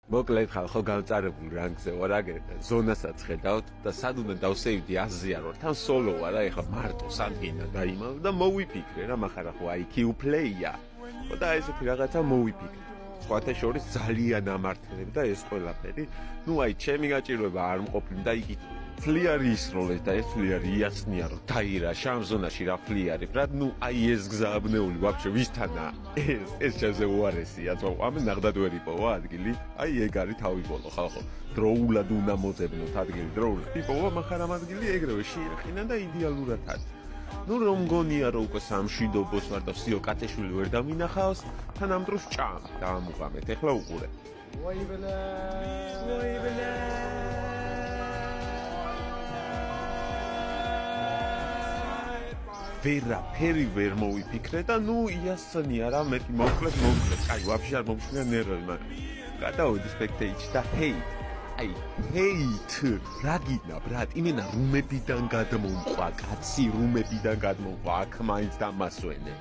მოკლედ ხალხო გავწარებული რანგზე ვარ, აგერ ზონასაც ხედავთ და სად უნდა დავსეივდი აზიარვარ, თან სოლო ვარ, ეხლა მარტო სადგინა დაიმალ და მოვიფიქრე რა, მახარა ხო IQ play-ია. და ესეთი რაღაცა მოვიფიქრე. სხვათა შორის ძალიან ამართლებ და ეს ყველაფერი, ნუ აი ჩემი გაჭირვება არ მყოფილი და იგი ფლიარი ისროლეს და ეს ფლიარი იაცნია რომ დაირა შამზონაში რა ფლიარი, რა ნუ აი ეს გზააბნეული ვაფშე ვისთანაა. ეს ჩემზე უარესია, ამე ნახდად ვერ იპოვა ადგილი. აი ეგ არის თავი ბოლო ხალხო. დროულად უნდა მოძებნოთ ადგილი, დროულად იპოვა, მაგრამ ამ ადგილი ეგრევე შეიხინა და იდეალურად არის. ნუ რომ მგონია რომ უკვე სამშვიდობოს ვარ და სიო კათეშვილი ვერ დამინახავს, თან ამ დროს ჭამ დაამუყამეთ, ეხლა უყურე. ვერაფერი ვერ მოვიფიქრე და ნუ იასნია რა, მეტი მოკლედ. აი ვაფშე არ მომშვია ნერვები, მაგრამ გადავედი spectate და hate. აი hate რა გინა ბრატ, იმენა რუმებიდან გადმომყვა, კაცი რუმებიდან გადმომყვა, აქ მაინც დამასვენე.